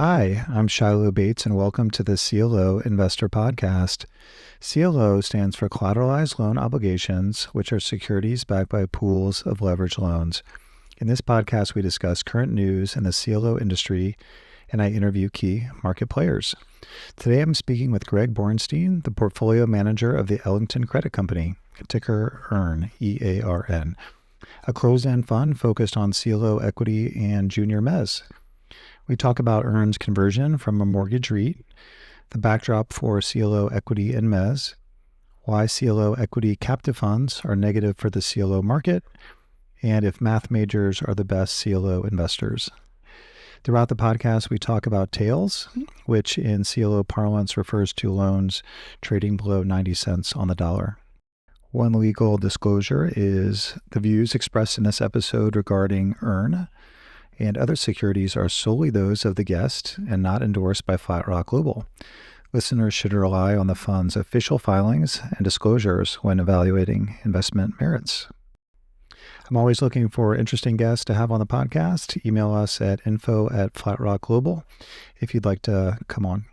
Hi, I'm Shiloh Bates, and welcome to the CLO Investor Podcast. CLO stands for Collateralized Loan Obligations, which are securities backed by pools of leveraged loans. In this podcast, we discuss current news in the CLO industry, and I interview key market players. Today, I'm speaking with Greg Borenstein, the portfolio manager of the Ellington Credit Company, ticker EARN, E-A-R-N, a closed-end fund focused on CLO equity and junior mezz. We talk about EARN's conversion from a mortgage REIT, the backdrop for CLO equity and mezz, why CLO equity captive funds are negative for the CLO market, and if math majors are the best CLO investors. Throughout the podcast, we talk about tails, which in CLO parlance refers to loans trading below 90 cents on the dollar. One legal disclosure is the views expressed in this episode regarding EARN and other securities are solely those of the guest and not endorsed by Flatrock Global. Listeners should rely on the fund's official filings and disclosures when evaluating investment merits. I'm always looking for interesting guests to have on the podcast. Email us at info@flatrockglobal if you'd like to come on.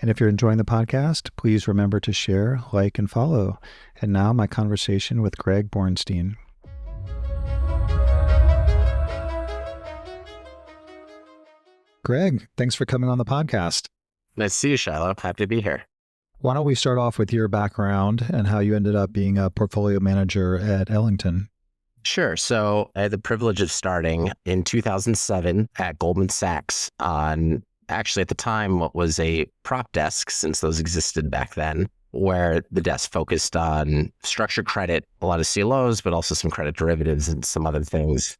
And if you're enjoying the podcast, please remember to share, like, and follow. And now my conversation with Greg Borenstein. Greg, thanks for coming on the podcast. Nice to see you, Shiloh. Happy to be here. Why don't we start off with your background and how you ended up being a portfolio manager at Ellington? Sure. So I had the privilege of starting in 2007 at Goldman Sachs on actually at the time what was a prop desk, since those existed back then, where the desk focused on structured credit, a lot of CLOs, but also some credit derivatives and some other things.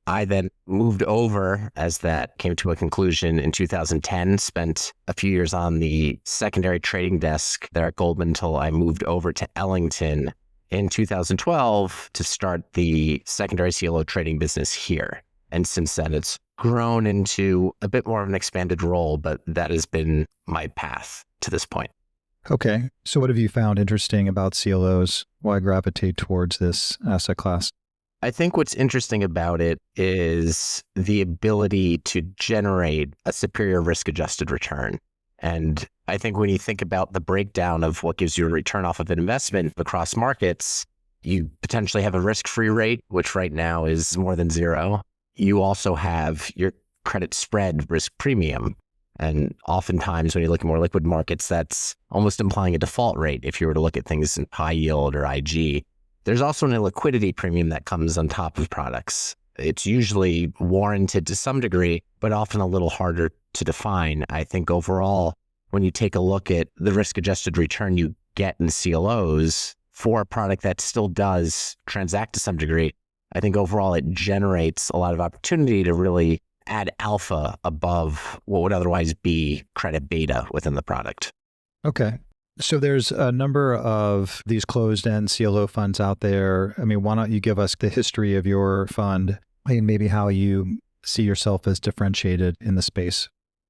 I then moved over as that came to a conclusion in 2010, spent a few years on the secondary trading desk there at Goldman until I moved over to Ellington in 2012 to start the secondary CLO trading business here. And since then, it's grown into a bit more of an expanded role, but that has been my path to this point. Okay. So what have you found interesting about CLOs? Why gravitate towards this asset class? I think what's interesting about it is the ability to generate a superior risk-adjusted return. And I think when you think about the breakdown of what gives you a return off of an investment across markets, you potentially have a risk-free rate, which right now is more than zero. You also have your credit spread risk premium. And oftentimes when you look at more liquid markets, that's almost implying a default rate if you were to look at things in high yield or IG. There's also an illiquidity premium that comes on top of products. It's usually warranted to some degree, but often a little harder to define. I think overall, when you take a look at the risk-adjusted return you get in CLOs for a product that still does transact to some degree, I think overall it generates a lot of opportunity to really add alpha above what would otherwise be credit beta within the product. Okay. So there's a number of these closed-end CLO funds out there. I mean, why don't you give us the history of your fund and maybe how you see yourself as differentiated in the space?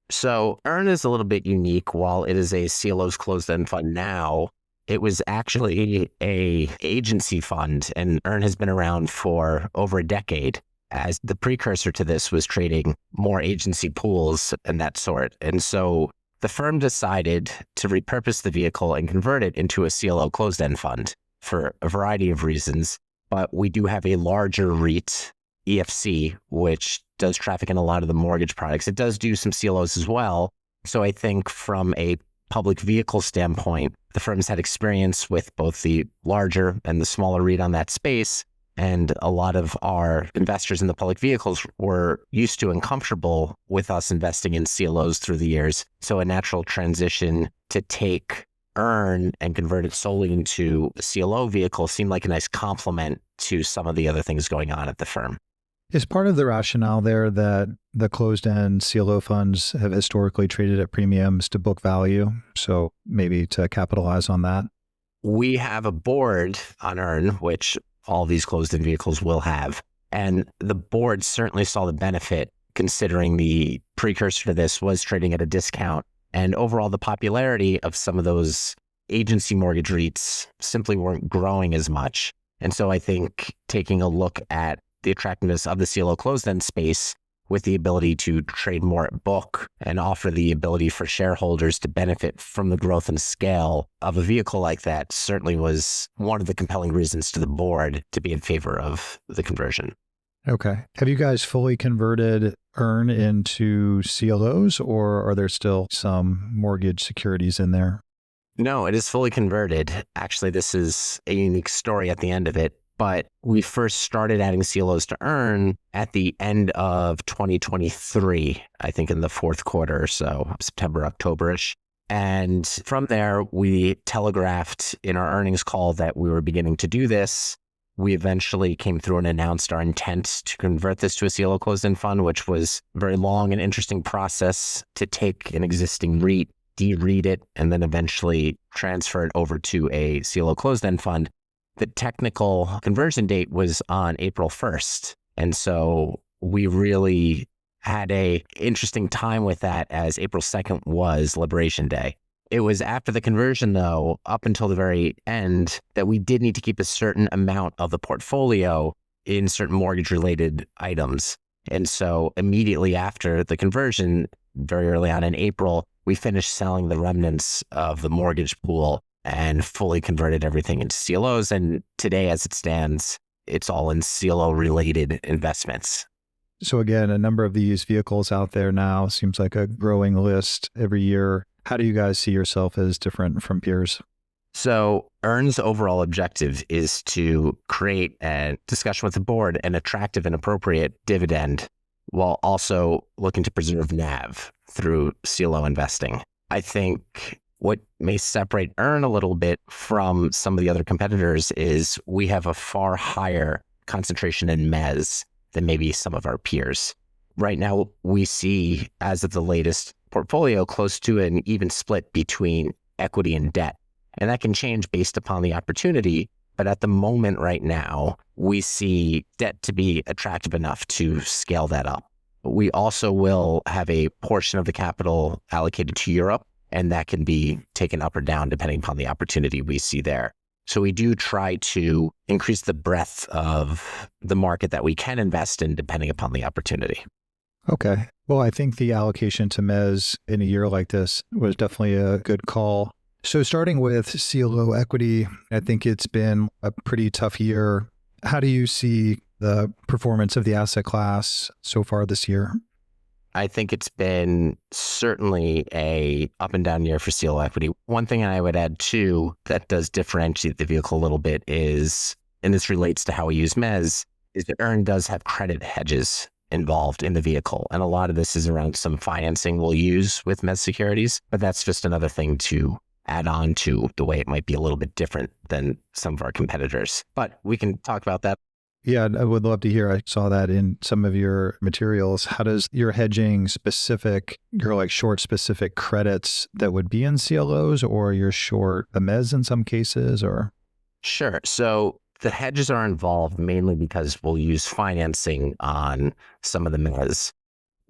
So EARN is a little bit unique. While it is a CLO's closed-end fund now, it was actually a agency fund, and EARN has been around for over a decade, as the precursor to this was trading more agency pools and that sort. And so the firm decided to repurpose the vehicle and convert it into a CLO closed-end fund for a variety of reasons. But we do have a larger REIT, EFC, which does traffic in a lot of the mortgage products. It does do some CLOs as well. So I think from a public vehicle standpoint, the firm's had experience with both the larger and the smaller REIT on that space. And a lot of our investors in the public vehicles were used to and comfortable with us investing in CLOs through the years. So a natural transition to take EARN and convert it solely into a CLO vehicle seemed like a nice complement to some of the other things going on at the firm. Is part of the rationale there that the closed-end CLO funds have historically traded at premiums to book value? So maybe to capitalize on that? We have a board on EARN, which all these closed-end vehicles will have. And the board certainly saw the benefit, considering the precursor to this was trading at a discount. And overall, the popularity of some of those agency mortgage REITs simply weren't growing as much. And so I think taking a look at the attractiveness of the CLO closed-end space, with the ability to trade more at book and offer the ability for shareholders to benefit from the growth and scale of a vehicle like that certainly was one of the compelling reasons to the board to be in favor of the conversion. Okay. Have you guys fully converted EARN into CLOs, or are there still some mortgage securities in there? No, it is fully converted. Actually, this is a unique story at the end of it. But we first started adding CLOs to EARN at the end of 2023, I think in the fourth quarter or so, September, October-ish. And from there, we telegraphed in our earnings call that we were beginning to do this. We eventually came through and announced our intent to convert this to a CLO closed-end fund, which was a very long and interesting process to take an existing REIT, de-REIT it, and then eventually transfer it over to a CLO closed-end fund. The technical conversion date was on April 1st. And so we really had a interesting time with that, as April 2nd was Liberation Day. It was after the conversion, though, up until the very end, that we did need to keep a certain amount of the portfolio in certain mortgage-related items. And so immediately after the conversion, very early on in April, we finished selling the remnants of the mortgage pool and fully converted everything into CLOs. And today, as it stands, it's all in CLO-related investments. So again, a number of these vehicles out there now, seems like a growing list every year. How do you guys see yourself as different from peers? So EARN's overall objective is to create a discussion with the board an attractive and appropriate dividend, while also looking to preserve NAV through CLO investing. I think what may separate EARN a little bit from some of the other competitors is we have a far higher concentration in mezz than maybe some of our peers. Right now, we see, as of the latest portfolio, close to an even split between equity and debt. And that can change based upon the opportunity. But at the moment right now, we see debt to be attractive enough to scale that up. We also will have a portion of the capital allocated to Europe, and that can be taken up or down depending upon the opportunity we see there. So we do try to increase the breadth of the market that we can invest in depending upon the opportunity. Okay. Well, I think the allocation to mezz in a year like this was definitely a good call. So starting with CLO equity, I think it's been a pretty tough year. How do you see the performance of the asset class so far this year? I think it's been certainly a up and down year for CLO equity. One thing I would add too that does differentiate the vehicle a little bit is, and this relates to how we use mezz, is that EARN does have credit hedges involved in the vehicle. And a lot of this is around some financing we'll use with mezz securities, but that's just another thing to add on to the way it might be a little bit different than some of our competitors. But we can talk about that. Yeah, I would love to hear. I saw that in some of your materials. How does your hedging specific, your like short specific credits that would be in CLOs, or you're short the mezz in some cases, or? Sure. So the hedges are involved mainly because we'll use financing on some of the mezz.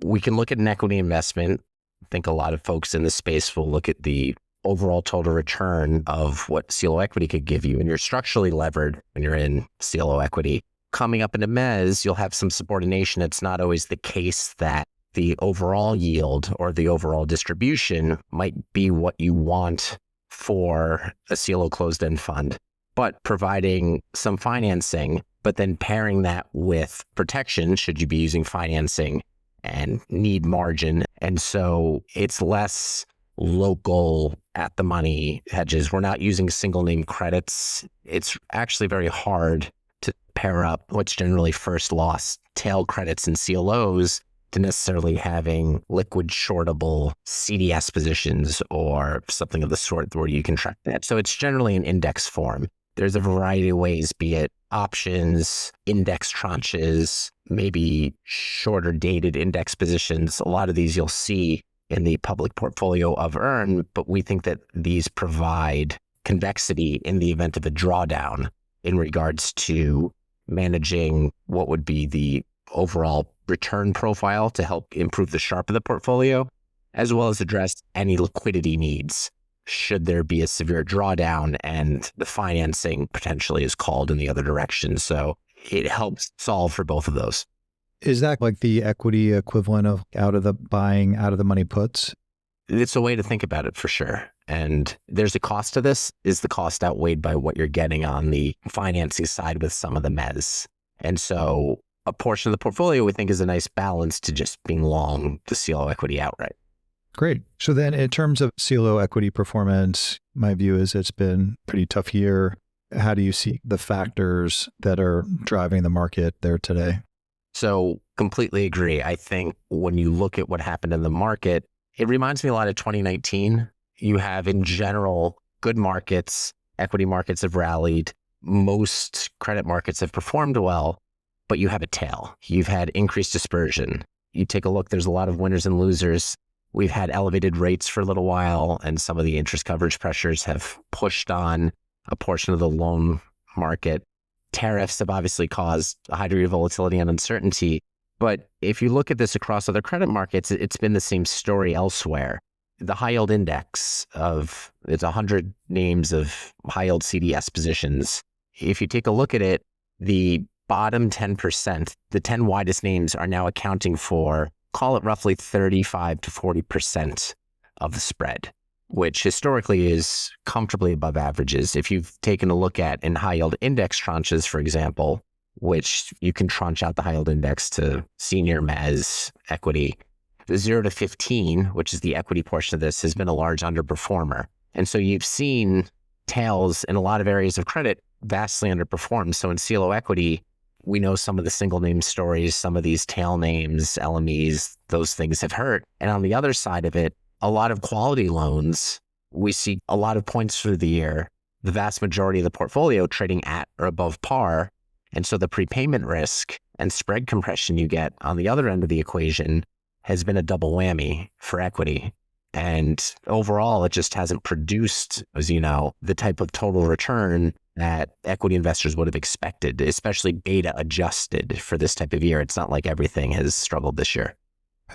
We can look at an equity investment. I think a lot of folks in the space will look at the overall total return of what CLO equity could give you. And you're structurally levered when you're in CLO equity. Coming up into mezz, you'll have some subordination. It's not always the case that the overall yield or the overall distribution might be what you want for a CLO closed-end fund, but providing some financing, but then pairing that with protection should you be using financing and need margin. And so it's less local at the money hedges. We're not using single name credits. It's actually very hard to pair up what's generally first loss tail credits in CLOs to necessarily having liquid shortable CDS positions or something of the sort where you can track that. So it's generally an index form. There's a variety of ways, be it options, index tranches, maybe shorter dated index positions. A lot of these you'll see in the public portfolio of EARN, but we think that these provide convexity in the event of a drawdown in regards to managing what would be the overall return profile to help improve the Sharpe of the portfolio, as well as address any liquidity needs should there be a severe drawdown and the financing potentially is called in the other direction. So it helps solve for both of those. Is that like the equity equivalent of buying out of the money puts? It's a way to think about it for sure. And there's a cost to this. Is the cost outweighed by what you're getting on the financing side with some of the mezz? And so a portion of the portfolio we think is a nice balance to just being long the CLO equity outright. Great. So then in terms of CLO equity performance, my view is it's been a pretty tough year. How do you see the factors that are driving the market there today? So completely agree. I think when you look at what happened in the market, it reminds me a lot of 2019. You have in general good markets, equity markets have rallied, most credit markets have performed well, but you have a tail. You've had increased dispersion. You take a look, there's a lot of winners and losers. We've had elevated rates for a little while, and some of the interest coverage pressures have pushed on a portion of the loan market. Tariffs have obviously caused a high degree of volatility and uncertainty. But if you look at this across other credit markets, it's been the same story elsewhere. The high yield index it's 100 names of high yield CDS positions. If you take a look at it, the bottom 10%, the 10 widest names are now accounting for, call it roughly 35 to 40% of the spread, which historically is comfortably above averages. If you've taken a look at in high yield index tranches, for example, which you can tranche out the high yield index to senior mezz equity, the 0 to 15, which is the equity portion of this, has been a large underperformer. And so you've seen tails in a lot of areas of credit vastly underperform. So in CLO equity, we know some of the single name stories, some of these tail names, LMEs, those things have hurt. And on the other side of it, a lot of quality loans, we see a lot of points through the year, the vast majority of the portfolio trading at or above par. And so the prepayment risk and spread compression you get on the other end of the equation has been a double whammy for equity. And overall, it just hasn't produced, as you know, the type of total return that equity investors would have expected, especially beta adjusted for this type of year. It's not like everything has struggled this year.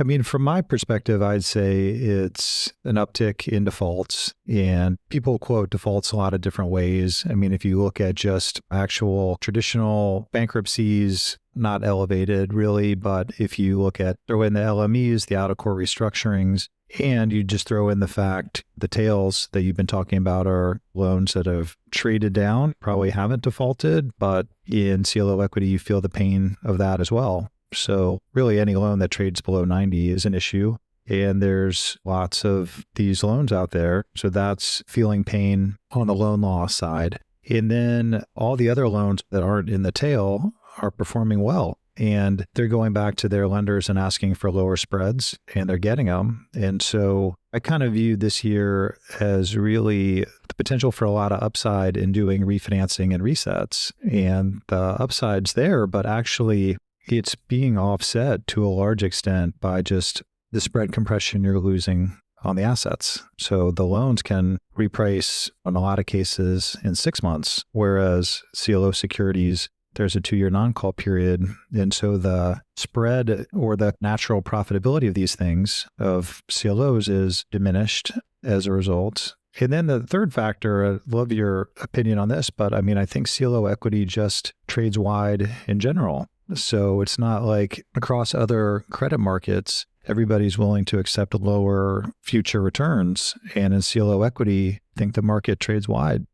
I mean, from my perspective, I'd say it's an uptick in defaults, and people quote defaults a lot of different ways. I mean, if you look at just actual traditional bankruptcies, not elevated really, but if you look at throw in the LMEs, the out-of-court restructurings, and you just throw in the fact the tails that you've been talking about are loans that have traded down, probably haven't defaulted, but in CLO equity, you feel the pain of that as well. So really any loan that trades below 90 is an issue. And there's lots of these loans out there. So that's feeling pain on the loan loss side. And then all the other loans that aren't in the tail are performing well. And they're going back to their lenders and asking for lower spreads, and they're getting them. And so I kind of view this year as really the potential for a lot of upside in doing refinancing and resets. And the upside's there, but actually it's being offset to a large extent by just the spread compression you're losing on the assets. So the loans can reprice in a lot of cases in 6 months, whereas CLO securities, there's a 2-year non-call period. And so the spread or the natural profitability of these things of CLOs is diminished as a result. And then the third factor, I love your opinion on this, but I mean, I think CLO equity just trades wide in general. So it's not like across other credit markets, everybody's willing to accept lower future returns. And in CLO equity, I think the market trades wide.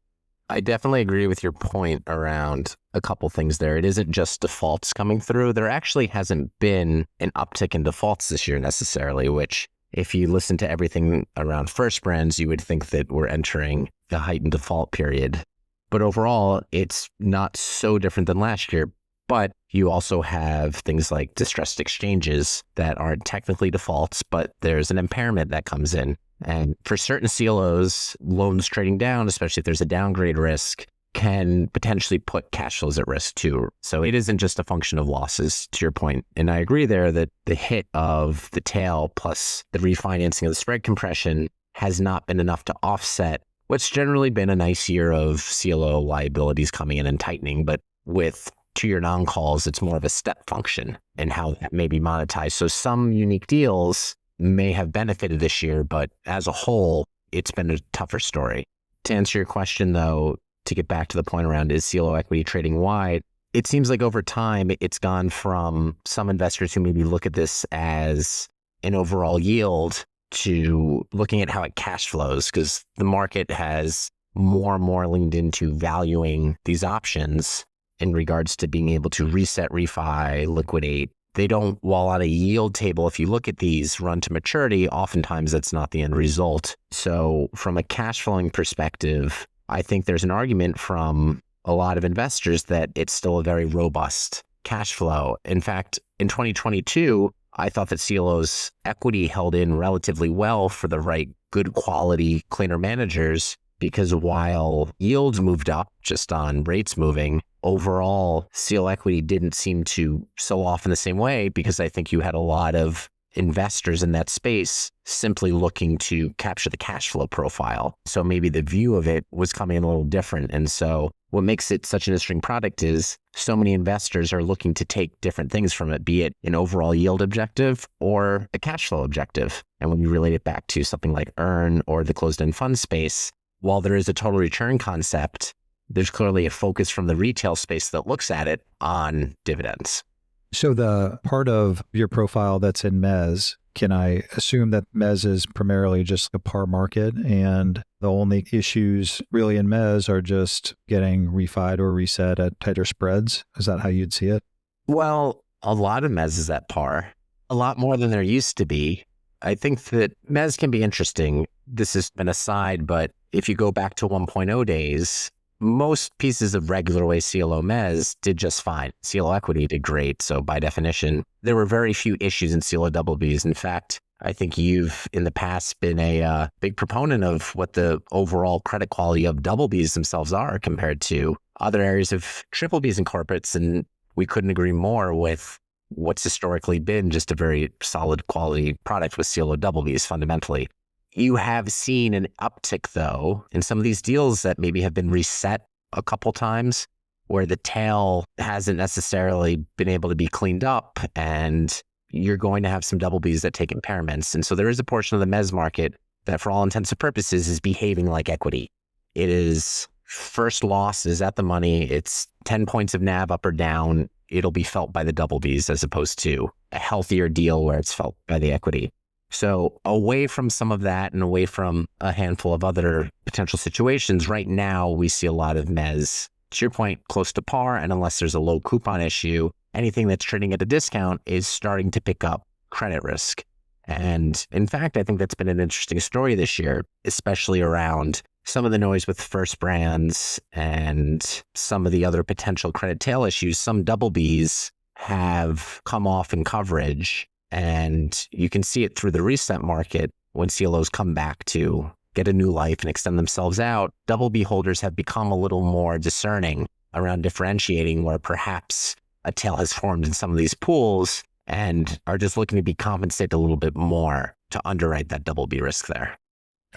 I definitely agree with your point around a couple things there. It isn't just defaults coming through. There actually hasn't been an uptick in defaults this year necessarily, which if you listen to everything around first brands, you would think that we're entering the heightened default period. But overall, it's not so different than last year. But you also have things like distressed exchanges that aren't technically defaults, but there's an impairment that comes in. And for certain CLOs, loans trading down, especially if there's a downgrade risk, can potentially put cash flows at risk too. So it isn't just a function of losses, to your point. And I agree there that the hit of the tail plus the refinancing of the spread compression has not been enough to offset what's generally been a nice year of CLO liabilities coming in and tightening. But with 2-year non-calls, it's more of a step function and how that may be monetized. So some unique deals may have benefited this year, but as a whole, it's been a tougher story. To answer your question, though, to get back to the point around is CLO equity trading wide, It seems like over time, it's gone from some investors who maybe look at this as an overall yield to looking at how it cash flows, because the market has more and more leaned into valuing these options in regards to being able to reset, refi, liquidate. They don't, while on a yield table, if you look at these run to maturity, oftentimes that's not the end result. So from a cash flowing perspective, I think there's an argument from a lot of investors that it's still a very robust cash flow. In fact, in 2022, I thought that CLO's equity held in relatively well for the right, good quality, cleaner managers, because while yields moved up just on rates moving, overall CLO equity didn't seem to sell off in the same way, because I think you had a lot of investors in that space simply looking to capture the cash flow profile. So maybe the view of it was coming in a little different. And so what makes it such an interesting product is so many investors are looking to take different things from it, be it an overall yield objective or a cash flow objective. And when you relate it back to something like EARN or the closed-end fund space, while there is a total return concept, there's clearly a focus from the retail space that looks at it on dividends. So the part of your profile that's in mezz, can I assume that mezz is primarily just a par market and the only issues really in mezz are just getting refied or reset at tighter spreads? Is that how you'd see it? Well, a lot of mezz is at par, a lot more than there used to be. I think that mezz can be interesting. This has been a side, but if you go back to 1.0 days, most pieces of regular way CLO mezz did just fine. CLO equity did great. So by definition, there were very few issues in CLO BBs. In fact, I think you've in the past been a big proponent of what the overall credit quality of BBs themselves are compared to other areas of BBs and corporates. And we couldn't agree more with what's historically been just a very solid quality product with CLO BBs fundamentally. You have seen an uptick, though, in some of these deals that maybe have been reset a couple times, where the tail hasn't necessarily been able to be cleaned up, and you're going to have some BBs that take impairments. And so there is a portion of the mezz market that, for all intents and purposes, is behaving like equity. It is first loss is at the money. It's 10 points of NAV up or down. It'll be felt by the BBs as opposed to a healthier deal where it's felt by the equity. So away from some of that and away from a handful of other potential situations, right now we see a lot of mezz, to your point, close to par. And unless there's a low coupon issue, anything that's trading at a discount is starting to pick up credit risk. And in fact, I think that's been an interesting story this year, especially around some of the noise with first brands and some of the other potential credit tail issues. Some BBs have come off in coverage. And you can see it through the reset market when CLOs come back to get a new life and extend themselves out. BB holders have become a little more discerning around differentiating where perhaps a tail has formed in some of these pools and are just looking to be compensated a little bit more to underwrite that BB risk there.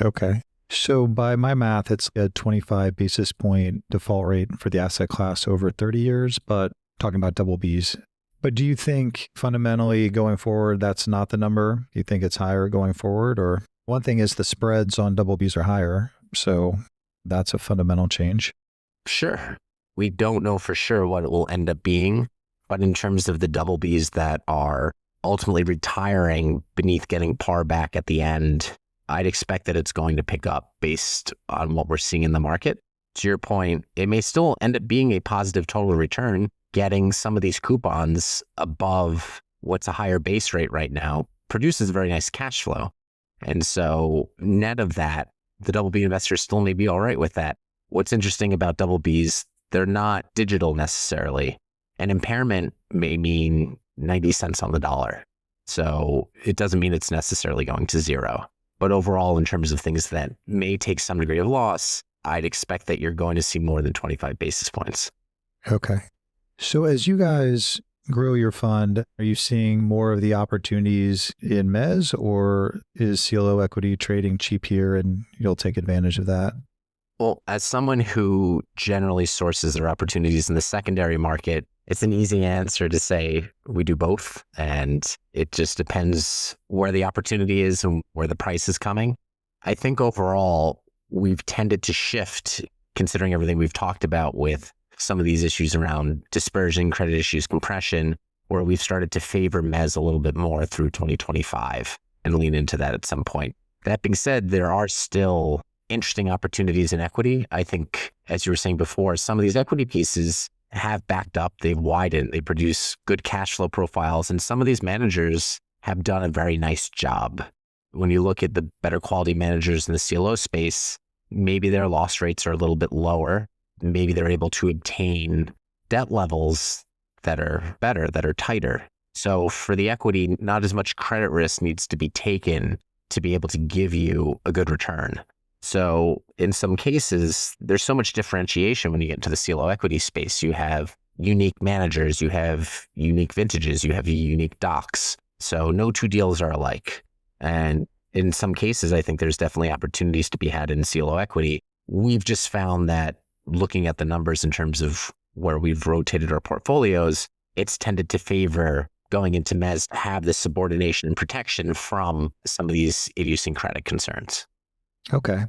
Okay. So by my math, it's a 25 basis point default rate for the asset class over 30 years, but talking about BBs. But do you think fundamentally going forward, that's not the number? Do you think it's higher going forward? Or one thing is the spreads on BBs are higher. So that's a fundamental change. Sure. We don't know for sure what it will end up being. But in terms of the BBs that are ultimately retiring beneath getting par back at the end, I'd expect that it's going to pick up based on what we're seeing in the market. To your point, it may still end up being a positive total return. Getting some of these coupons above what's a higher base rate right now produces very nice cash flow. And so net of that, the BB investors still may be all right with that. What's interesting about BBs, they're not digital necessarily. An impairment may mean 90 cents on the dollar. So it doesn't mean it's necessarily going to zero. But overall, in terms of things that may take some degree of loss, I'd expect that you're going to see more than 25 basis points. Okay. So as you guys grow your fund, are you seeing more of the opportunities in mezz, or is CLO equity trading cheap here and you'll take advantage of that? Well, as someone who generally sources their opportunities in the secondary market, it's an easy answer to say we do both. And it just depends where the opportunity is and where the price is coming. I think overall, we've tended to shift, considering everything we've talked about with some of these issues around dispersion, credit issues, compression, where we've started to favor mezz a little bit more through 2025 and lean into that at some point. That being said, there are still interesting opportunities in equity. I think, as you were saying before, some of these equity pieces have backed up, they've widened, they produce good cash flow profiles, and some of these managers have done a very nice job. When you look at the better quality managers in the CLO space, maybe their loss rates are a little bit lower. Maybe they're able to obtain debt levels that are better, that are tighter. So for the equity, not as much credit risk needs to be taken to be able to give you a good return. So in some cases, there's so much differentiation when you get into the CLO equity space. You have unique managers, you have unique vintages, you have unique docs. So no two deals are alike. And in some cases, I think there's definitely opportunities to be had in CLO equity. We've just found that looking at the numbers in terms of where we've rotated our portfolios, it's tended to favor going into mezz to have the subordination and protection from some of these idiosyncratic concerns. Okay.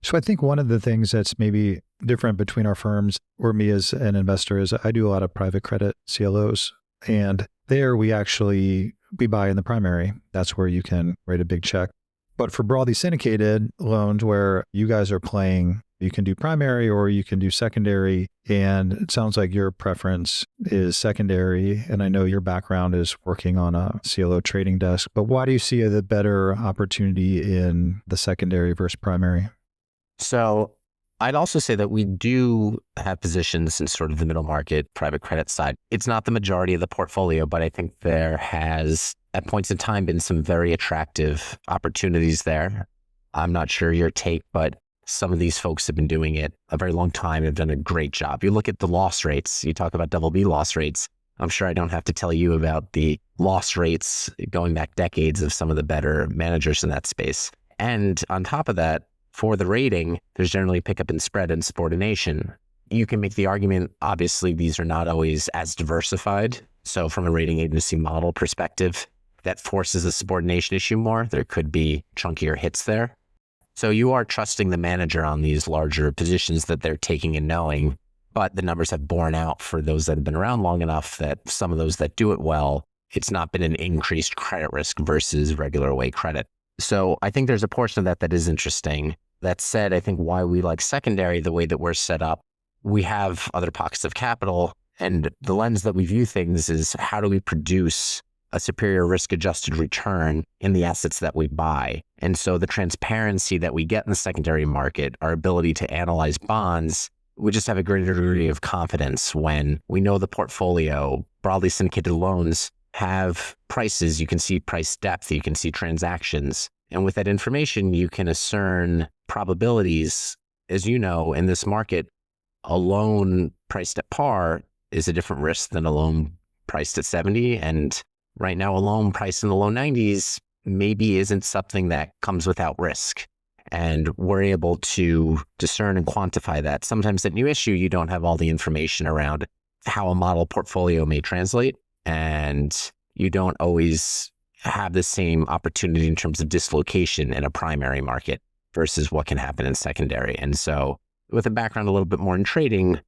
So I think one of the things that's maybe different between our firms or me as an investor is I do a lot of private credit CLOs, and there we buy in the primary. That's where you can write a big check. But for broadly syndicated loans where you guys are playing, you can do primary or you can do secondary. And it sounds like your preference is secondary. And I know your background is working on a CLO trading desk, but why do you see the better opportunity in the secondary versus primary? So I'd also say that we do have positions in sort of the middle market private credit side. It's not the majority of the portfolio, but I think there has at points in time been some very attractive opportunities there. I'm not sure your take, but some of these folks have been doing it a very long time, have done a great job. You look at the loss rates, you talk about double B loss rates. I'm sure I don't have to tell you about the loss rates going back decades of some of the better managers in that space. And on top of that, for the rating, there's generally pickup in spread and subordination. You can make the argument, obviously, these are not always as diversified. So from a rating agency model perspective, that forces the subordination issue more. There could be chunkier hits there. So you are trusting the manager on these larger positions that they're taking and knowing, but the numbers have borne out for those that have been around long enough that some of those that do it well, it's not been an increased credit risk versus regular way credit. So I think there's a portion of that that is interesting. That said, I think why we like secondary the way that we're set up, we have other pockets of capital, and the lens that we view things is how do we produce a superior risk-adjusted return in the assets that we buy. And so the transparency that we get in the secondary market, our ability to analyze bonds, we just have a greater degree of confidence when we know the portfolio. Broadly syndicated loans have prices. You can see price depth, you can see transactions. And with that information, you can discern probabilities. As you know, in this market, a loan priced at par is a different risk than a loan priced at 70. And right now, a loan priced in the low 90s maybe isn't something that comes without risk. And we're able to discern and quantify that. Sometimes at new issue, you don't have all the information around how a model portfolio may translate. And you don't always have the same opportunity in terms of dislocation in a primary market versus what can happen in secondary. And so with a background a little bit more in trading,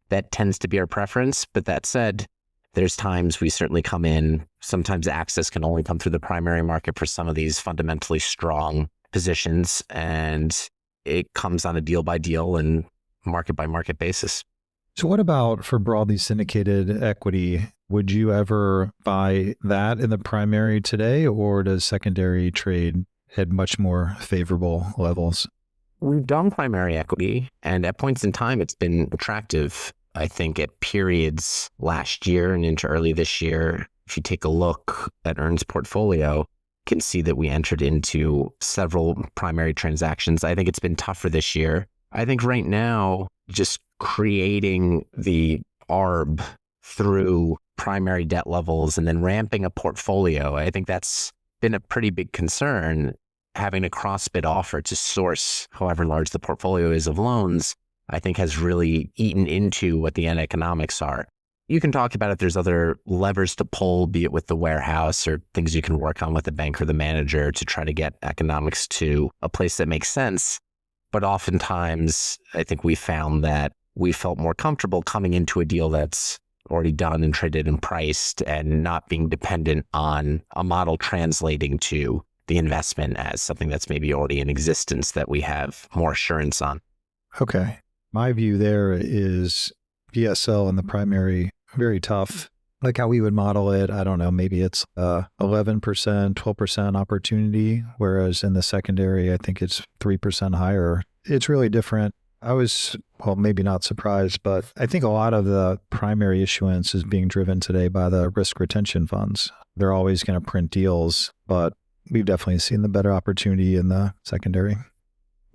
that tends to be our preference. But that said, there's times we certainly come in. Sometimes access can only come through the primary market for some of these fundamentally strong positions. And it comes on a deal by deal and market by market basis. So what about for broadly syndicated equity? Would you ever buy that in the primary today, or does secondary trade at much more favorable levels? We've done primary equity, and at points in time, it's been attractive. I think at periods last year and into early this year, if you take a look at EARN's portfolio, you can see that we entered into several primary transactions. I think it's been tougher this year. I think right now, just creating the ARB through primary debt levels and then ramping a portfolio, I think that's been a pretty big concern. Having a cross-bid offer to source however large the portfolio is of loans, I think has really eaten into what the end economics are. You can talk about if there's other levers to pull, be it with the warehouse or things you can work on with the bank or the manager to try to get economics to a place that makes sense. But oftentimes, I think we found that we felt more comfortable coming into a deal that's already done and traded and priced and not being dependent on a model translating to the investment as something that's maybe already in existence that we have more assurance on. Okay. My view there is PSL and the primary, very tough. Like how we would model it, I don't know, maybe it's 11%, 12% opportunity, whereas in the secondary, I think it's 3% higher. It's really different. I was, well, maybe not surprised, but I think a lot of the primary issuance is being driven today by the risk retention funds. They're always going to print deals, but we've definitely seen the better opportunity in the secondary.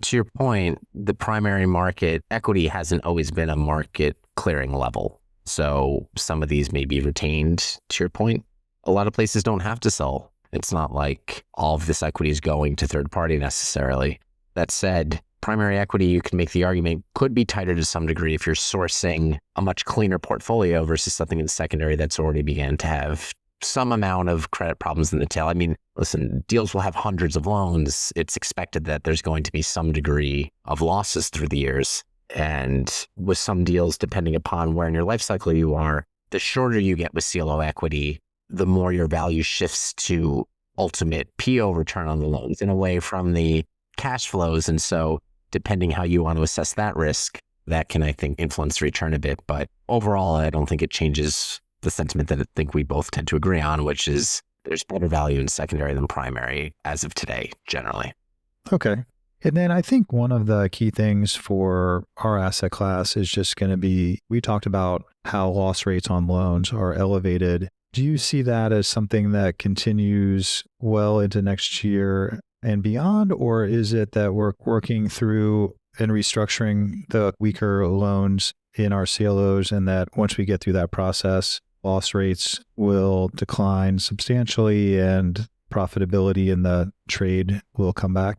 To your point, the primary market equity hasn't always been a market clearing level. So some of these may be retained. To your point, a lot of places don't have to sell. It's not like all of this equity is going to third party necessarily. That said, primary equity, you can make the argument, could be tighter to some degree if you're sourcing a much cleaner portfolio versus something in secondary that's already began to have some amount of credit problems in the tail. I mean, listen, deals will have hundreds of loans. It's expected that there's going to be some degree of losses through the years. And with some deals, depending upon where in your life cycle you are, the shorter you get with CLO equity, the more your value shifts to ultimate PO return on the loans and away from the cash flows. And so depending how you want to assess that risk, that can, I think, influence the return a bit. But overall, I don't think it changes the sentiment that I think we both tend to agree on, which is there's better value in secondary than primary as of today, generally. Okay. And then I think one of the key things for our asset class is just going to be, we talked about how loss rates on loans are elevated. Do you see that as something that continues well into next year and beyond, or is it that we're working through and restructuring the weaker loans in our CLOs and that once we get through that process, loss rates will decline substantially and profitability in the trade will come back?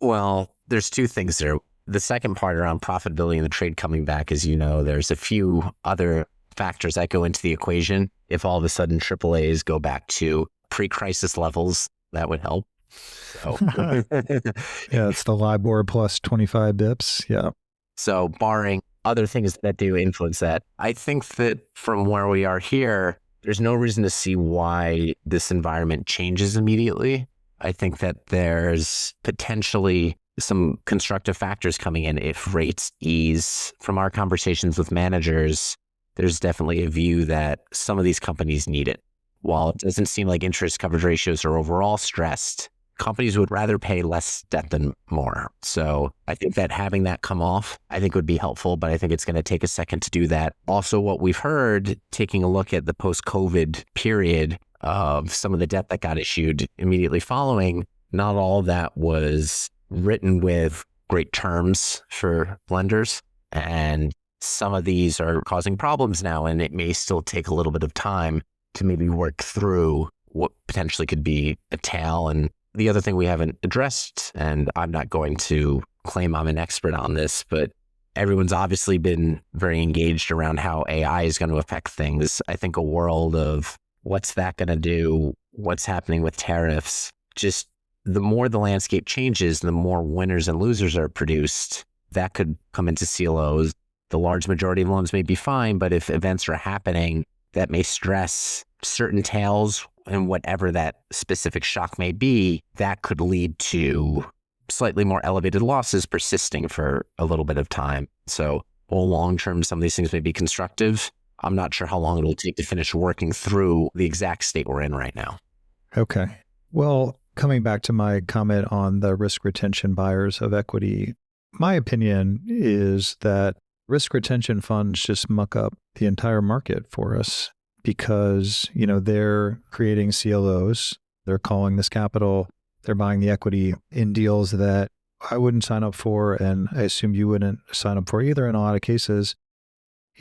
Well, there's two things there. The second part around profitability and the trade coming back, as you know, there's a few other factors that go into the equation. If all of a sudden AAAs go back to pre-crisis levels, that would help. So. Yeah, it's the LIBOR plus 25 bips. Yeah. So barring other things that do influence that, I think that from where we are here, there's no reason to see why this environment changes immediately. I think that there's potentially some constructive factors coming in if rates ease. From our conversations with managers, there's definitely a view that some of these companies need it. While it doesn't seem like interest coverage ratios are overall stressed, companies would rather pay less debt than more. So I think that having that come off, I think would be helpful, but I think it's going to take a second to do that. Also, what we've heard, taking a look at the post-COVID period of some of the debt that got issued immediately following, not all of that was written with great terms for lenders. And some of these are causing problems now, and it may still take a little bit of time to maybe work through what potentially could be a tail. And the other thing we haven't addressed, and I'm not going to claim I'm an expert on this, but everyone's obviously been very engaged around how AI is going to affect things. I think a world of what's that going to do, what's happening with tariffs, just the more the landscape changes, the more winners and losers are produced. That could come into CLOs. The large majority of loans may be fine, but if events are happening that may stress certain tails and whatever that specific shock may be, that could lead to slightly more elevated losses persisting for a little bit of time. So while long term, some of these things may be constructive, I'm not sure how long it'll take to finish working through the exact state we're in right now. Okay. Well, coming back to my comment on the risk retention buyers of equity, my opinion is that risk retention funds just muck up the entire market for us because, they're creating CLOs, they're calling this capital, they're buying the equity in deals that I wouldn't sign up for, and I assume you wouldn't sign up for either in a lot of cases.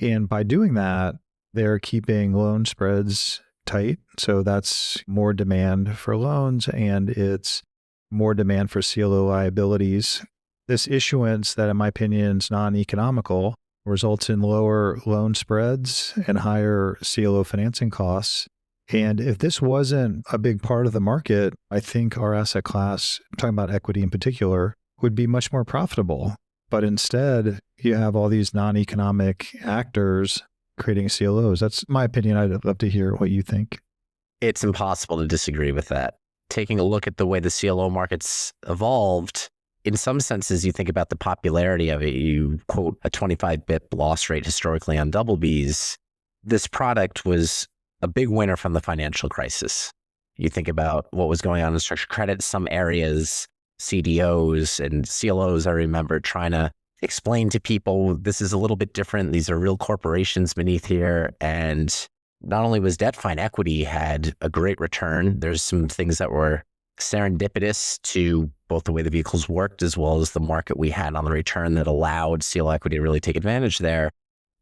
And by doing that, they're keeping loan spreads tight. So that's more demand for loans and it's more demand for CLO liabilities. This issuance that, in my opinion, is non-economical results in lower loan spreads and higher CLO financing costs. And if this wasn't a big part of the market, I think our asset class, I'm talking about equity in particular, would be much more profitable. but instead you have all these non-economic actors creating CLOs. That's my opinion. I'd love to hear what you think. It's impossible to disagree with that. Taking a look at the way the CLO market's evolved, in some senses, you think about the popularity of it. You quote a 25 bp loss rate historically on double Bs. This product was a big winner from the financial crisis. You think about what was going on in structured credit, some areas, CDOs and CLOs, I remember trying to explain to people, this is a little bit different. These are real corporations beneath here. And not only was debt fine, equity had a great return. There's some things that were serendipitous to both the way the vehicles worked as well as the market we had on the return that allowed CLO equity to really take advantage there.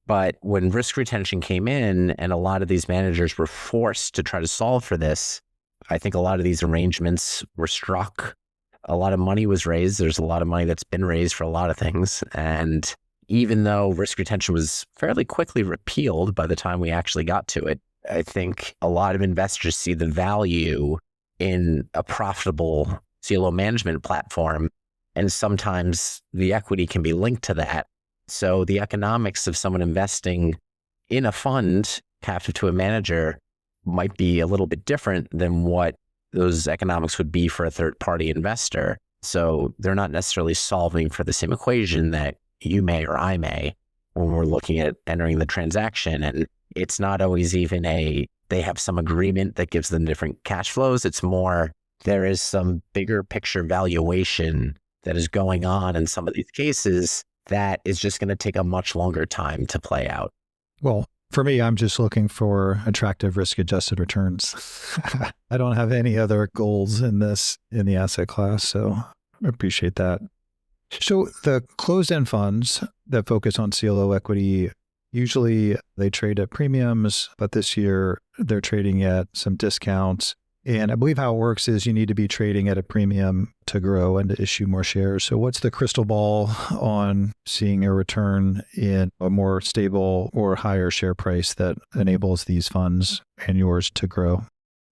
But when risk retention came in and a lot of these managers were forced to try to solve for this, I think a lot of these arrangements were struck. A lot of money was raised. There's a lot of money that's been raised for a lot of things. And even though risk retention was fairly quickly repealed by the time we actually got to it, I think a lot of investors see the value in a profitable CLO management platform. And sometimes the equity can be linked to that. So the economics of someone investing in a fund captive to a manager might be a little bit different than what those economics would be for a third-party investor. So they're not necessarily solving for the same equation that you may or I may when we're looking at entering the transaction. And it's not always even they have some agreement that gives them different cash flows. It's more, there is some bigger picture valuation that is going on in some of these cases that is just going to take a much longer time to play out. Well, for me, I'm just looking for attractive risk-adjusted returns. I don't have any other goals in the asset class, so I appreciate that. So the closed-end funds that focus on CLO equity, usually they trade at premiums, but this year they're trading at some discounts. And I believe how it works is you need to be trading at a premium to grow and to issue more shares. So what's the crystal ball on seeing a return in a more stable or higher share price that enables these funds and yours to grow?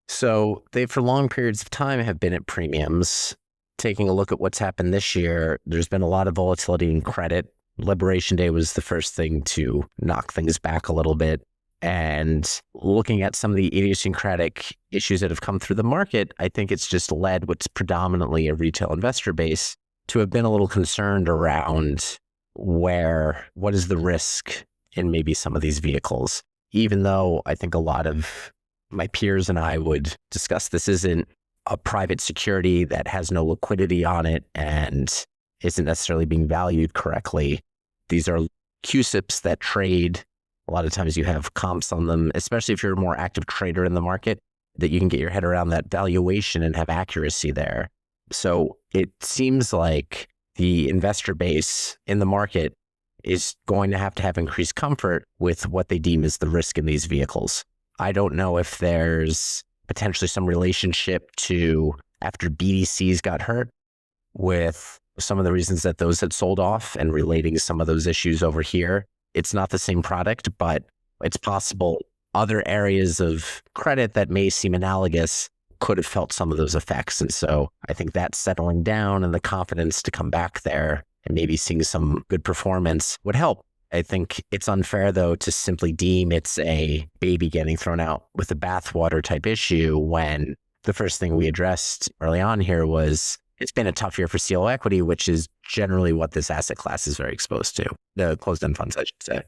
So they, for long periods of time, have been at premiums. Taking a look at what's happened this year, there's been a lot of volatility in credit. Liberation Day was the first thing to knock things back a little bit. And looking at some of the idiosyncratic issues that have come through the market, I think it's just led what's predominantly a retail investor base to have been a little concerned around what is the risk in maybe some of these vehicles. Even though I think a lot of my peers and I would discuss this isn't a private security that has no liquidity on it and isn't necessarily being valued correctly. These are CUSIPs that trade. A lot of times you have comps on them, especially if you're a more active trader in the market, that you can get your head around that valuation and have accuracy there. So it seems like the investor base in the market is going to have increased comfort with what they deem as the risk in these vehicles. I don't know if there's potentially some relationship to after BDCs got hurt with some of the reasons that those had sold off and relating some of those issues over here. It's not the same product, but it's possible other areas of credit that may seem analogous could have felt some of those effects. And so I think that settling down and the confidence to come back there and maybe seeing some good performance would help. I think it's unfair, though, to simply deem it's a baby getting thrown out with the bathwater type issue when the first thing we addressed early on here was it's been a tough year for CLO equity, which is generally what this asset class is very exposed to, the closed-end funds, I should say.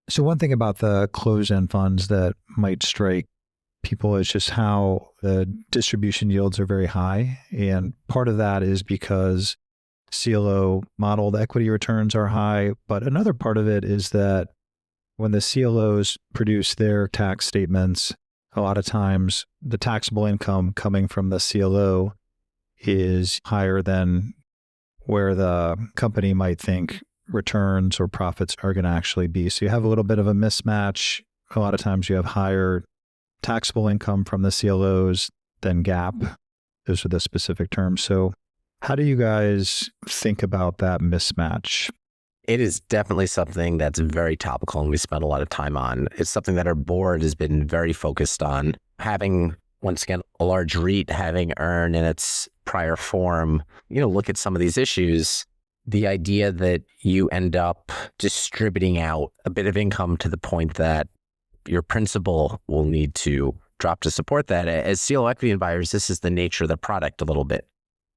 So one thing about the closed-end funds that might strike people is just how the distribution yields are very high. And part of that is because CLO modeled equity returns are high. But another part of it is that when the CLOs produce their tax statements, a lot of times the taxable income coming from the CLO is higher than where the company might think returns or profits are going to actually be. So you have a little bit of a mismatch. A lot of times you have higher taxable income from the CLOs than GAAP. Those are the specific terms. So how do you guys think about that mismatch? It is definitely something that's very topical and we spend a lot of time on. It's something that our board has been very focused on. Having, once again, a large REIT, having EARN in its prior form, look at some of these issues. the idea that you end up distributing out a bit of income to the point that your principal will need to drop to support that. As CLO equity buyers, this is the nature of the product a little bit.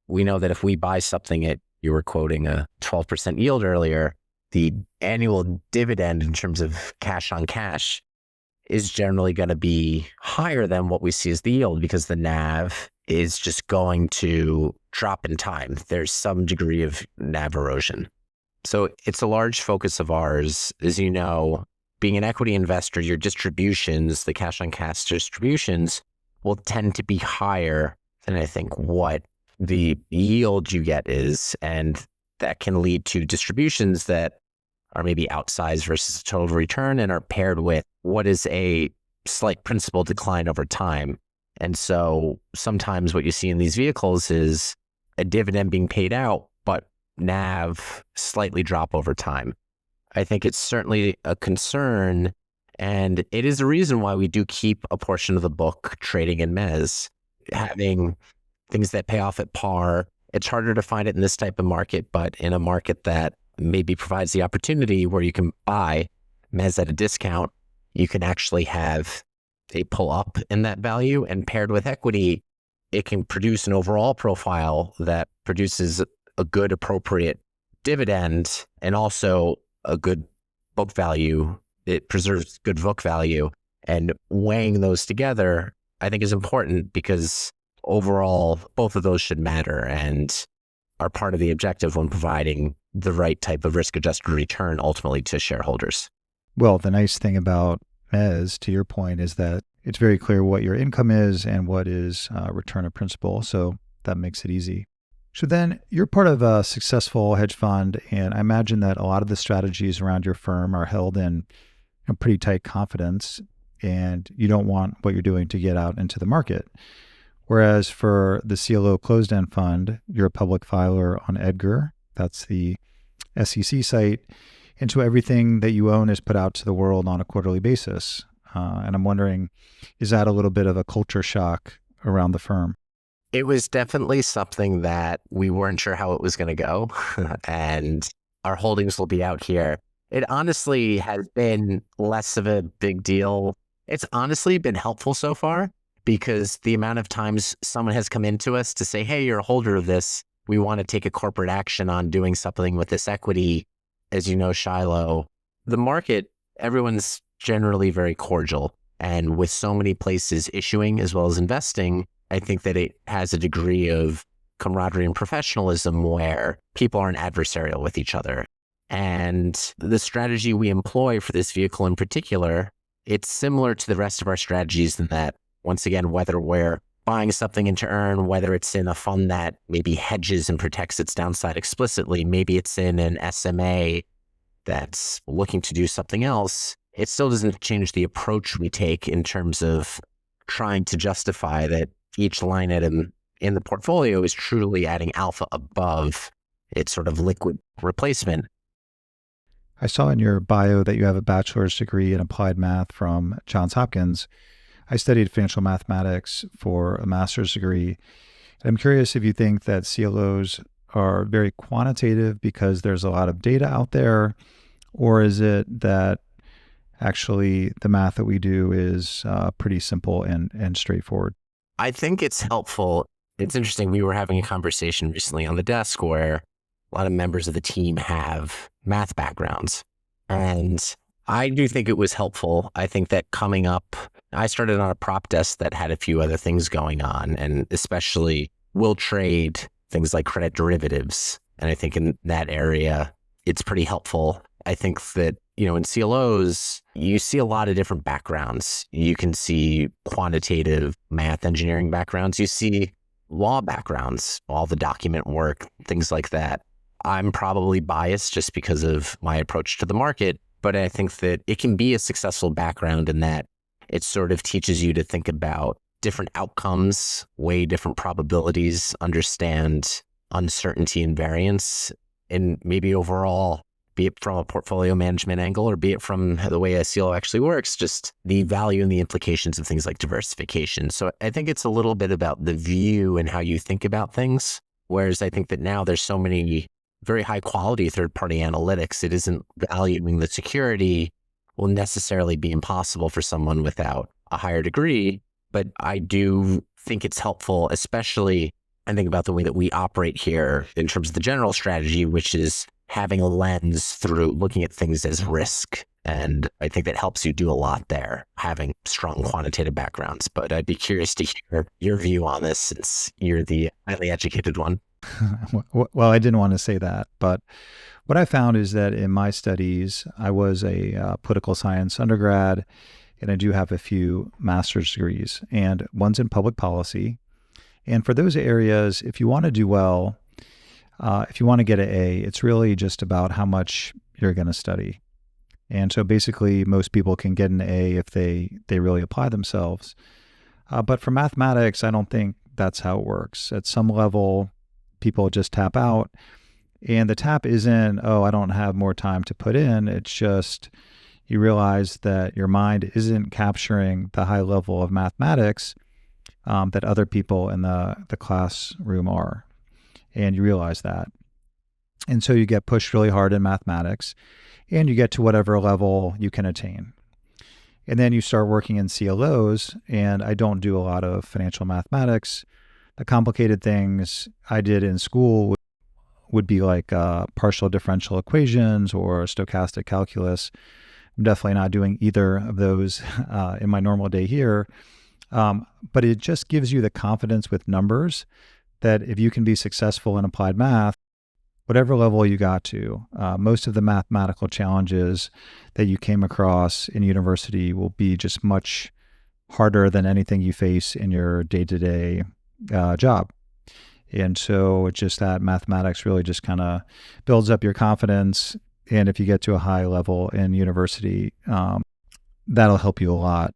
We know that if we buy something at, you were quoting a 12% yield earlier, the annual dividend in terms of cash on cash is generally going to be higher than what we see as the yield because the NAV is just going to drop in time. There's some degree of NAV erosion. So it's a large focus of ours. As you know, being an equity investor, your distributions, the cash on cash distributions will tend to be higher than I think what the yield you get is. And that can lead to distributions that are maybe outsized versus total return and are paired with what is a slight principal decline over time. And so sometimes what you see in these vehicles is a dividend being paid out, but NAV slightly drop over time. I think it's certainly a concern, and it is a reason why we do keep a portion of the book trading in mezz, having things that pay off at par. It's harder to find it in this type of market, but in a market that maybe provides the opportunity where you can buy mezz at a discount, you can actually have a pull up in that value, and paired with equity, it can produce an overall profile that produces a good appropriate dividend and also a good book value. It preserves good book value, and weighing those together, I think is important because overall, both of those should matter and are part of the objective when providing the right type of risk-adjusted return ultimately to shareholders. Well, the nice thing about mezz, to your point, is that it's very clear what your income is and what is return of principal. So that makes it easy. So then you're part of a successful hedge fund, and I imagine that a lot of the strategies around your firm are held in pretty tight confidence, and you don't want what you're doing to get out into the market. Whereas for the CLO closed-end fund, you're a public filer on Edgar. That's the SEC site. And so everything that you own is put out to the world on a quarterly basis. And I'm wondering, is that a little bit of a culture shock around the firm? It was definitely something that we weren't sure how it was going to go. And our holdings will be out here. It honestly has been less of a big deal. It's honestly been helpful so far because the amount of times someone has come into us to say, hey, you're a holder of this. We want to take a corporate action on doing something with this equity. As you know, Shiloh, the market, everyone's generally very cordial. And with so many places issuing as well as investing, I think that it has a degree of camaraderie and professionalism where people aren't adversarial with each other. And the strategy we employ for this vehicle in particular, it's similar to the rest of our strategies in that, once again, whether we're buying something into earn, whether it's in a fund that maybe hedges and protects its downside explicitly, maybe it's in an SMA that's looking to do something else, it still doesn't change the approach we take in terms of trying to justify that each line item in the portfolio is truly adding alpha above its sort of liquid replacement. I saw in your bio that you have a bachelor's degree in applied math from Johns Hopkins. I studied financial mathematics for a master's degree. I'm curious if you think that CLOs are very quantitative because there's a lot of data out there, or is it that actually the math that we do is pretty simple and straightforward? I think it's helpful. It's interesting. We were having a conversation recently on the desk where a lot of members of the team have math backgrounds. And I do think it was helpful. I think that coming up, I started on a prop desk that had a few other things going on, and especially will trade things like credit derivatives. And I think in that area, it's pretty helpful. I think that, in CLOs, you see a lot of different backgrounds. You can see quantitative math engineering backgrounds. You see law backgrounds, all the document work, things like that. I'm probably biased just because of my approach to the market, but I think that it can be a successful background in that it sort of teaches you to think about different outcomes, weigh different probabilities, understand uncertainty and variance, and maybe overall, be it from a portfolio management angle or be it from the way a CLO actually works, just the value and the implications of things like diversification. So I think it's a little bit about the view and how you think about things. Whereas I think that now there's so many very high quality third-party analytics. It isn't valuing the security will necessarily be impossible for someone without a higher degree. But I do think it's helpful, especially I think about the way that we operate here in terms of the general strategy, which is having a lens through looking at things as risk. And I think that helps you do a lot there, having strong quantitative backgrounds. But I'd be curious to hear your view on this since you're the highly educated one. Well, I didn't want to say that, but what I found is that in my studies, I was a political science undergrad, and I do have a few master's degrees, and one's in public policy. And for those areas, if you want to do well, if you want to get an A, it's really just about how much you're going to study. And so basically, most people can get an A if they really apply themselves. But for mathematics, I don't think that's how it works. At some level, people just tap out. And the tap isn't, oh, I don't have more time to put in. It's just you realize that your mind isn't capturing the high level of mathematics that other people in the classroom are. And you realize that. And so you get pushed really hard in mathematics, and you get to whatever level you can attain. And then you start working in CLOs, and I don't do a lot of financial mathematics. The complicated things I did in school would be like partial differential equations or stochastic calculus. I'm definitely not doing either of those in my normal day here. But it just gives you the confidence with numbers that if you can be successful in applied math, whatever level you got to, most of the mathematical challenges that you came across in university will be just much harder than anything you face in your day-to-day job. And so it's just that mathematics really just kind of builds up your confidence. And if you get to a high level in university, that'll help you a lot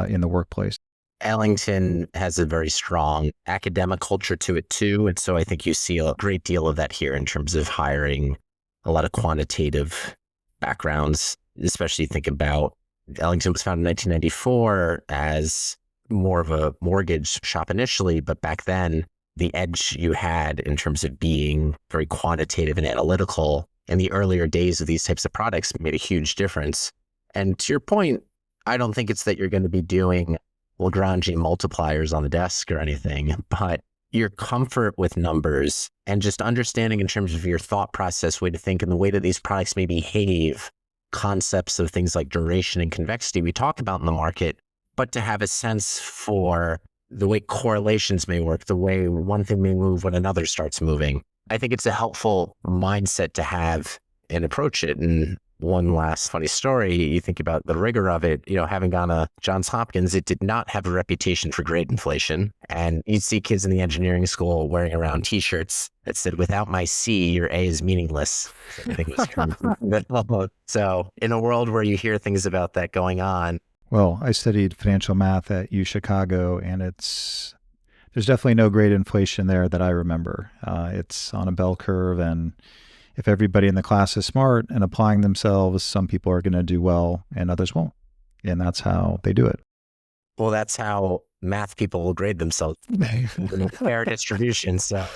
in the workplace. Ellington has a very strong academic culture to it too. And so I think you see a great deal of that here in terms of hiring a lot of quantitative backgrounds, especially think about Ellington was founded in 1994 as more of a mortgage shop initially, but back then the edge you had in terms of being very quantitative and analytical in the earlier days of these types of products made a huge difference. And to your point, I don't think it's that you're going to be doing Lagrangian multipliers on the desk or anything, but your comfort with numbers and just understanding in terms of your thought process, way to think, and the way that these products may behave, concepts of things like duration and convexity we talk about in the market, but to have a sense for the way correlations may work, the way one thing may move when another starts moving. I think it's a helpful mindset to have and approach it. And one last funny story, you think about the rigor of it, having gone to Johns Hopkins, it did not have a reputation for grade inflation. And you'd see kids in the engineering school wearing around t-shirts that said, without my C, your A is meaningless. I think it was true. So in a world where you hear things about that going on. Well, I studied financial math at U Chicago, and there's definitely no grade inflation there that I remember. It's on a bell curve, and if everybody in the class is smart and applying themselves, some people are going to do well and others won't. And that's how they do it. Well, that's how math people will grade themselves. Fair distribution. So,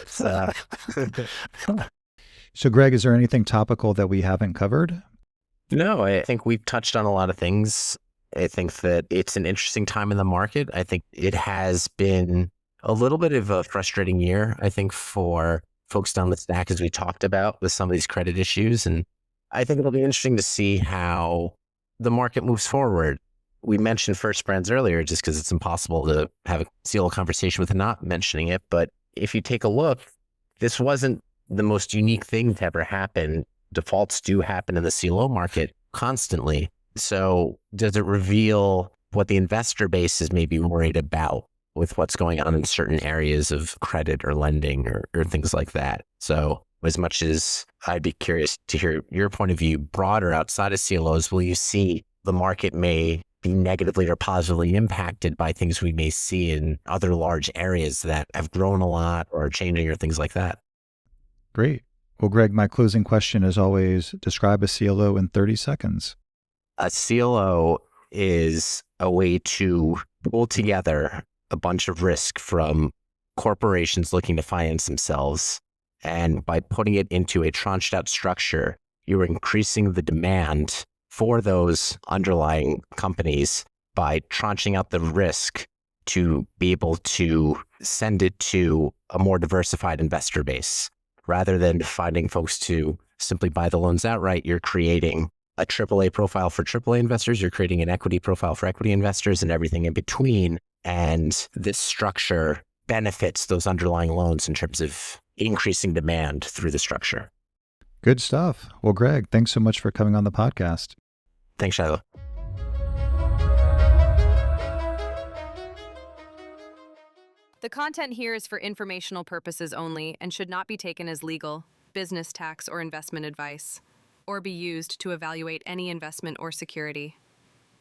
So Greg, is there anything topical that we haven't covered? No, I think we've touched on a lot of things. I think that it's an interesting time in the market. I think it has been a little bit of a frustrating year, I think, for folks down the stack, as we talked about with some of these credit issues. And I think it'll be interesting to see how the market moves forward. We mentioned First Brands earlier, just because it's impossible to have a CLO conversation with not mentioning it. But if you take a look, this wasn't the most unique thing to ever happen. Defaults do happen in the CLO market constantly. So does it reveal what the investor base is maybe worried about with what's going on in certain areas of credit or lending or things like that? So as much as I'd be curious to hear your point of view broader outside of CLOs, will you see the market may be negatively or positively impacted by things we may see in other large areas that have grown a lot or are changing or things like that? Great. Well, Greg, my closing question is always describe a CLO in 30 seconds. A CLO is a way to pull together a bunch of risk from corporations looking to finance themselves And by putting it into a tranched out structure, you're increasing the demand for those underlying companies by tranching out the risk to be able to send it to a more diversified investor base. Rather than finding folks to simply buy the loans outright, you're creating a AAA profile for AAA investors, you're creating an equity profile for equity investors and everything in between. And this structure benefits those underlying loans in terms of increasing demand through the structure. Good stuff. Well, Greg, thanks so much for coming on the podcast. Thanks, Shiloh. The content here is for informational purposes only and should not be taken as legal, business, tax, or investment advice, or be used to evaluate any investment or security.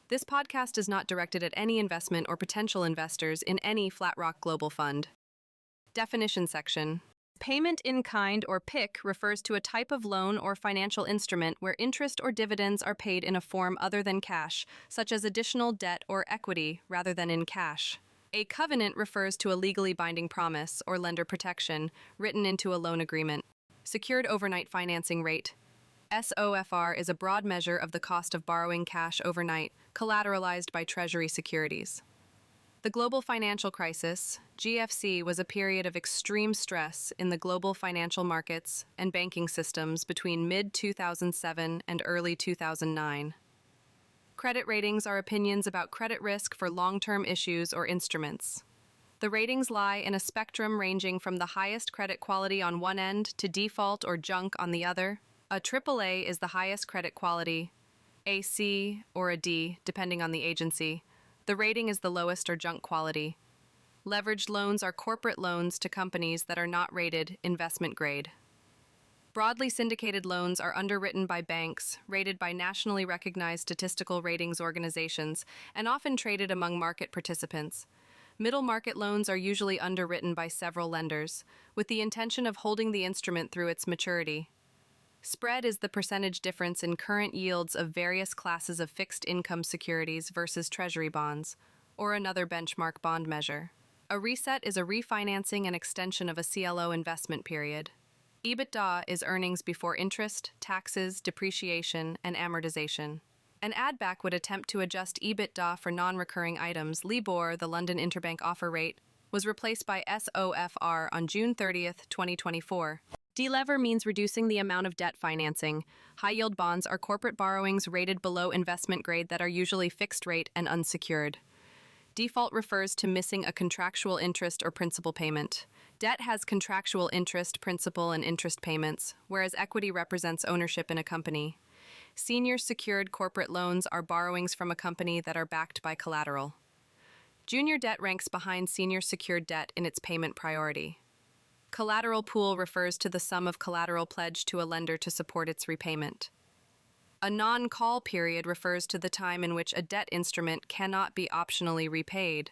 This podcast is not directed at any investment or potential investors in any Flatrock Global Fund. Definition section. Payment in kind or PIK refers to a type of loan or financial instrument where interest or dividends are paid in a form other than cash, such as additional debt or equity, rather than in cash. A covenant refers to a legally binding promise or lender protection written into a loan agreement. Secured overnight financing rate. SOFR is a broad measure of the cost of borrowing cash overnight, collateralized by Treasury securities. The global financial crisis, GFC, was a period of extreme stress in the global financial markets and banking systems between mid-2007 and early 2009. Credit ratings are opinions about credit risk for long-term issues or instruments. The ratings lie in a spectrum ranging from the highest credit quality on one end to default or junk on the other. A AAA is the highest credit quality, a C or a D, depending on the agency. The rating is the lowest or junk quality. Leveraged loans are corporate loans to companies that are not rated investment grade. Broadly syndicated loans are underwritten by banks, rated by nationally recognized statistical ratings organizations, and often traded among market participants. Middle market loans are usually underwritten by several lenders, with the intention of holding the instrument through its maturity. Spread is the percentage difference in current yields of various classes of fixed income securities versus treasury bonds, or another benchmark bond measure. A reset is a refinancing and extension of a CLO investment period. EBITDA is earnings before interest, taxes, depreciation, and amortization. An add-back would attempt to adjust EBITDA for non-recurring items. LIBOR, the London Interbank Offer Rate, was replaced by SOFR on June 30th, 2024. Delever means reducing the amount of debt financing. High-yield bonds are corporate borrowings rated below investment grade that are usually fixed rate and unsecured. Default refers to missing a contractual interest or principal payment. Debt has contractual interest, principal, and interest payments, whereas equity represents ownership in a company. Senior secured corporate loans are borrowings from a company that are backed by collateral. Junior debt ranks behind senior secured debt in its payment priority. Collateral pool refers to the sum of collateral pledged to a lender to support its repayment. A non-call period refers to the time in which a debt instrument cannot be optionally repaid.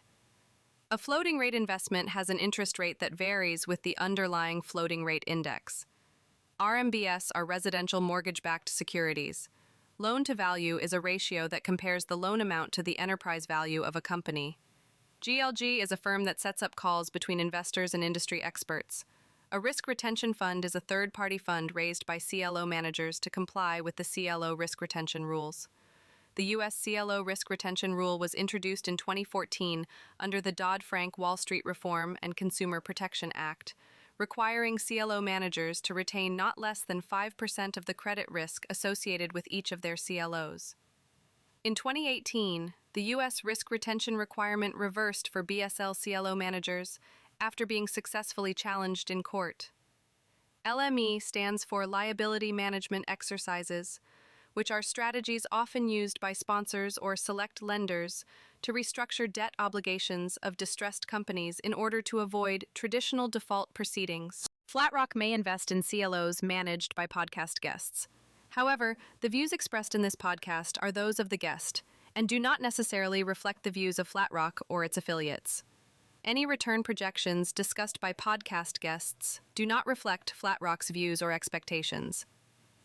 A floating rate investment has an interest rate that varies with the underlying floating rate index. RMBS are residential mortgage-backed securities. Loan-to-value is a ratio that compares the loan amount to the enterprise value of a company. GLG is a firm that sets up calls between investors and industry experts. A risk retention fund is a third-party fund raised by CLO managers to comply with the CLO risk retention rules. The U.S. CLO risk retention rule was introduced in 2014 under the Dodd-Frank Wall Street Reform and Consumer Protection Act, requiring CLO managers to retain not less than 5% of the credit risk associated with each of their CLOs. In 2018, the U.S. risk retention requirement reversed for BSL CLO managers after being successfully challenged in court. LME stands for Liability Management Exercises, which are strategies often used by sponsors or select lenders to restructure debt obligations of distressed companies in order to avoid traditional default proceedings. Flatrock may invest in CLOs managed by podcast guests. However, the views expressed in this podcast are those of the guest and do not necessarily reflect the views of Flatrock or its affiliates. Any return projections discussed by podcast guests do not reflect Flatrock's views or expectations.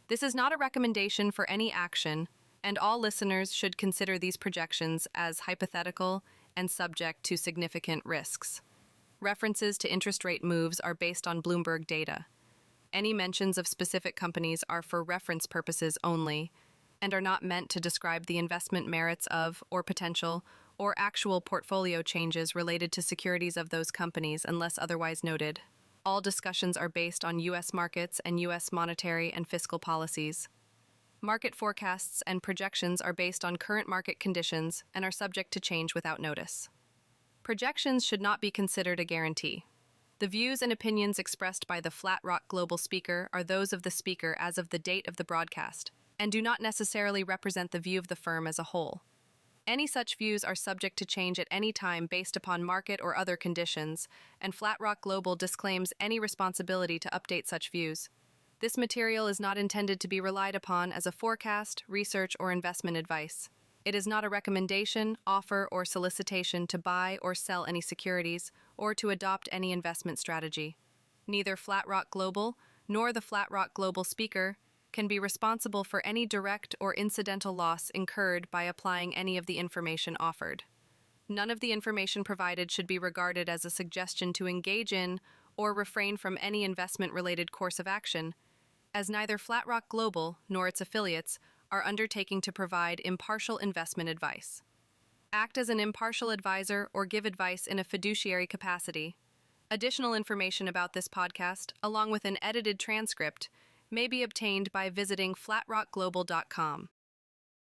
This is not a recommendation for any action, and all listeners should consider these projections as hypothetical and subject to significant risks. References to interest rate moves are based on Bloomberg data. Any mentions of specific companies are for reference purposes only and are not meant to describe the investment merits of, or potential, or actual portfolio changes related to securities of those companies unless otherwise noted. All discussions are based on U.S. markets and U.S. monetary and fiscal policies. Market forecasts and projections are based on current market conditions and are subject to change without notice. Projections should not be considered a guarantee. The views and opinions expressed by the Flatrock Global speaker are those of the speaker as of the date of the broadcast, and do not necessarily represent the view of the firm as a whole. Any such views are subject to change at any time based upon market or other conditions, and Flatrock Global disclaims any responsibility to update such views. This material is not intended to be relied upon as a forecast, research, or investment advice. It is not a recommendation, offer, or solicitation to buy or sell any securities or to adopt any investment strategy. Neither Flatrock Global nor the Flatrock Global speaker can be responsible for any direct or incidental loss incurred by applying any of the information offered. None of the information provided should be regarded as a suggestion to engage in or refrain from any investment-related course of action, as neither Flatrock Global nor its affiliates are undertaking to provide impartial investment advice. Act as an impartial advisor or give advice in a fiduciary capacity. Additional information about this podcast, along with an edited transcript, may be obtained by visiting flatrockglobal.com.